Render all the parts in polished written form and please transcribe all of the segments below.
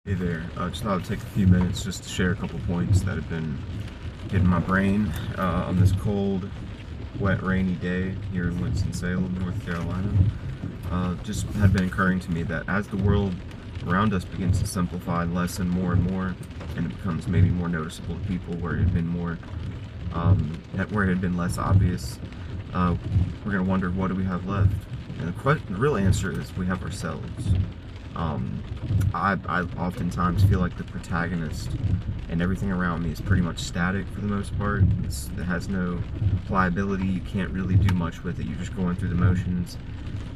Hey there, just thought I'd take a few minutes just to share a couple points that have been hitting my brain on this cold, wet, rainy day here in Winston-Salem, North Carolina. Just had been occurring to me that as the world around us begins to simplify and lessen more and more, and it becomes maybe more noticeable to people where it had been where it had been less obvious, we're going to wonder, what do we have left? And the real answer is we have ourselves. Um, I oftentimes feel like the protagonist and everything around me is pretty much static for the most part. It has no pliability. You can't really do much with it. You're just going through the motions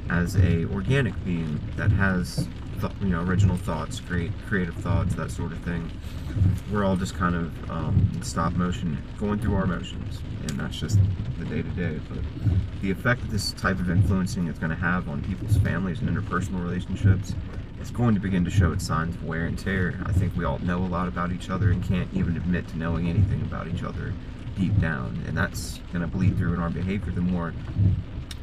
as a organic being that has original thoughts, creative thoughts, that sort of thing. We're all just kind of in stop motion going through our motions, and that's just the day-to-day. But the effect that this type of influencing is going to have on people's families and interpersonal relationships is going to begin to show its signs of wear and tear. I think we all know a lot about each other and can't even admit to knowing anything about each other deep down, and that's going to bleed through in our behavior. The more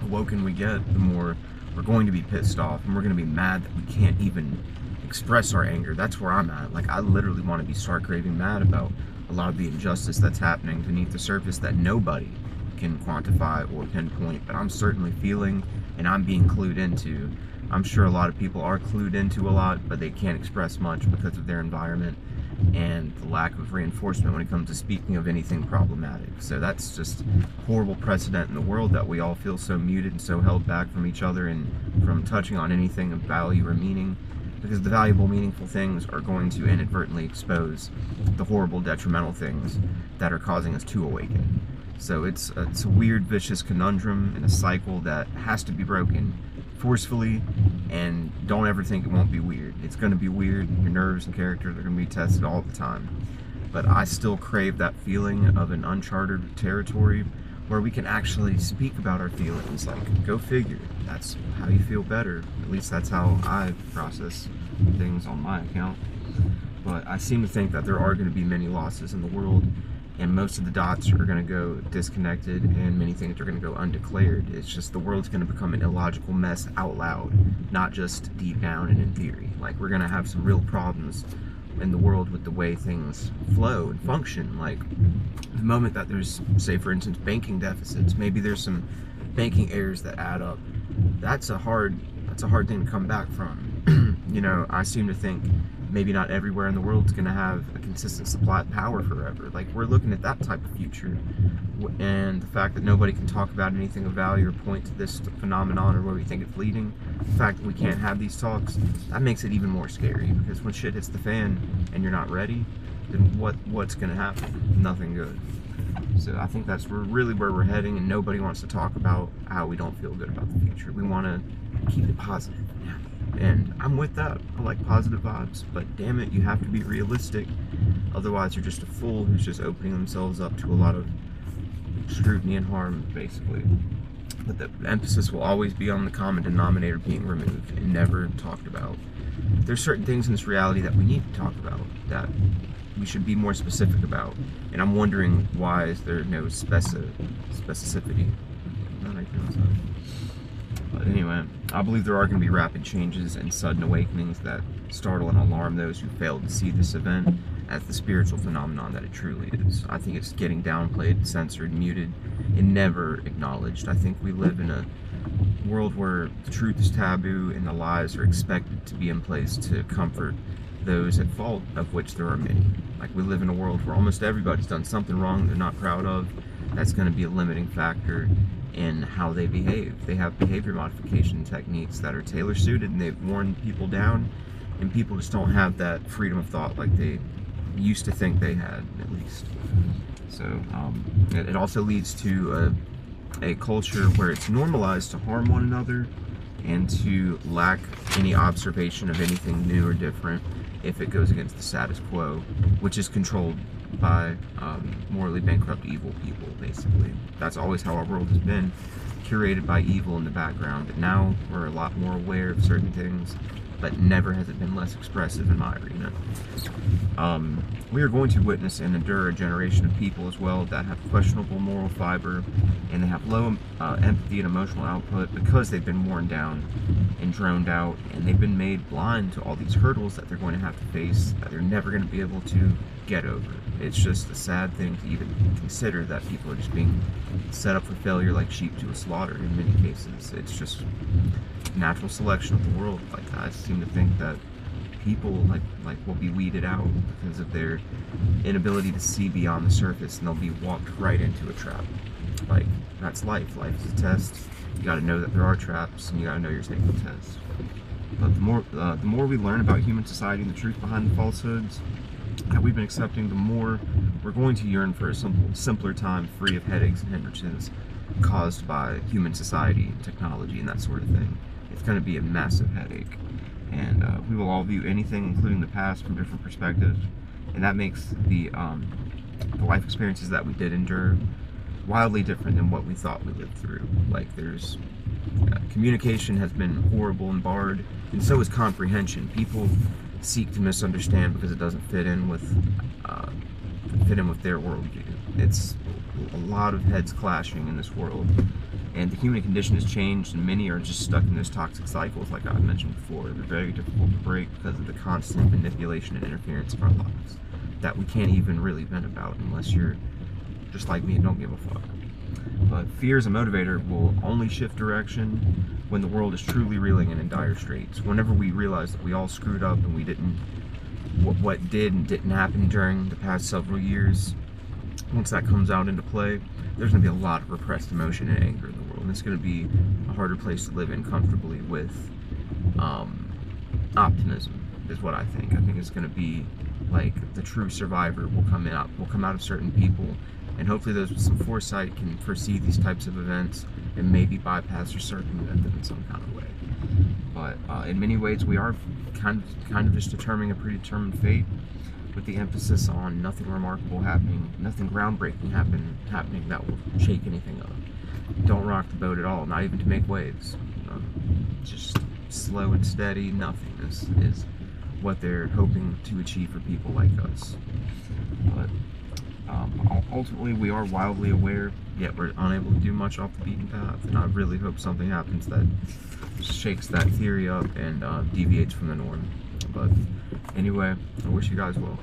awoken we get, the more we're going to be pissed off, and we're going to be mad that we can't even express our anger. That's where I'm at. Like, I literally want to be stark raving mad about a lot of the injustice that's happening beneath the surface that nobody can quantify or pinpoint, but I'm certainly feeling and I'm being clued into. I'm sure a lot of people are clued into a lot, but they can't express much because of their environment and the lack of reinforcement when it comes to speaking of anything problematic. So that's just horrible precedent in the world, that we all feel so muted and so held back from each other and from touching on anything of value or meaning, because the valuable, meaningful things are going to inadvertently expose the horrible, detrimental things that are causing us to awaken. So it's a weird, vicious conundrum and a cycle that has to be broken forcefully, and don't ever think it won't be weird. It's going to be weird. Your nerves and characters are going to be tested all the time. But I still crave that feeling of an uncharted territory where we can actually speak about our feelings. Like, go figure. That's how you feel better. At least that's how I process things on my account. But I seem to think that there are going to be many losses in the world, and most of the dots are going to go disconnected, and many things are going to go undeclared. It's just the world's going to become an illogical mess out loud, not just deep down and in theory. Like, we're going to have some real problems in the world with the way things flow and function. Like, the moment that there's, say for instance, banking deficits, maybe there's some banking errors that add up. That's a hard thing to come back from. I seem to think maybe not everywhere in the world is going to have a consistent supply of power forever. Like, we're looking at that type of future, and the fact that nobody can talk about anything of value or point to this phenomenon or where we think it's leading, the fact that we can't have these talks, that makes it even more scary, because when shit hits the fan and you're not ready, then what's going to happen? Nothing good. So I think that's really where we're heading, and nobody wants to talk about how we don't feel good about the future. We want to keep it positive. And I'm with that. I like positive vibes, but damn it, you have to be realistic. Otherwise, you're just a fool who's just opening themselves up to a lot of scrutiny and harm, basically. But the emphasis will always be on the common denominator being removed and never talked about. There's certain things in this reality that we need to talk about, that we should be more specific about. And I'm wondering, why is there no specificity? But anyway, I believe there are going to be rapid changes and sudden awakenings that startle and alarm those who fail to see this event as the spiritual phenomenon that it truly is. I think it's getting downplayed, censored, muted, and never acknowledged. I think we live in a world where the truth is taboo and the lies are expected to be in place to comfort those at fault, of which there are many. Like, we live in a world where almost everybody's done something wrong they're not proud of. That's going to be a limiting factor in how they behave. They have behavior modification techniques that are tailor-suited, and they've worn people down, and people just don't have that freedom of thought like they used to think they had, at least. So it also leads to a culture where it's normalized to harm one another and to lack any observation of anything new or different if it goes against the status quo, which is controlled by morally bankrupt evil people, basically. That's always how our world has been, curated by evil in the background. But now we're a lot more aware of certain things, but never has it been less expressive in my arena. We are going to witness and endure a generation of people as well that have questionable moral fiber, and they have low empathy and emotional output because they've been worn down and droned out, and they've been made blind to all these hurdles that they're going to have to face that they're never going to be able to get over. It's just a sad thing to even consider that people are just being set up for failure like sheep to a slaughter in many cases. It's just natural selection of the world. Like, I seem to think that people like will be weeded out because of their inability to see beyond the surface, and they'll be walked right into a trap. Like, that's life. Life is a test. You got to know that there are traps, and you got to know you're taking the test. But the more we learn about human society and the truth behind the falsehoods that we've been accepting, the more we're going to yearn for a simpler time free of headaches and hindrances caused by human society and technology and that sort of thing. It's going to be a massive headache, and we will all view anything, including the past, from different perspectives, and that makes the life experiences that we did endure wildly different than what we thought we lived through. Like, there's communication has been horrible and barred, and so is comprehension. People seek to misunderstand because it doesn't fit in with their worldview. It's a lot of heads clashing in this world, and the human condition has changed, and many are just stuck in those toxic cycles, like I mentioned before. They're very difficult to break because of the constant manipulation and interference of our lives that we can't even really vent about unless you're just like me and don't give a fuck. But fear as a motivator will only shift direction when the world is truly reeling and in dire straits. Whenever we realize that we all screwed up and we didn't, what did and didn't happen during the past several years, once that comes out into play, there's going to be a lot of repressed emotion and anger in the world. And it's going to be a harder place to live in comfortably with optimism, is what I think. I think it's going to be like the true survivor will come out of certain people, and hopefully those with some foresight can foresee these types of events and maybe bypass or circumvent them in some kind of way. But in many ways, we are kind of just determining a predetermined fate, with the emphasis on nothing remarkable happening, nothing groundbreaking happening that will shake anything up. Don't rock the boat at all, not even to make waves. Just slow and steady nothingness is what they're hoping to achieve for people like us. But ultimately, we are wildly aware, yet we're unable to do much off the beaten path, and I really hope something happens that shakes that theory up and deviates from the norm. But anyway, I wish you guys well.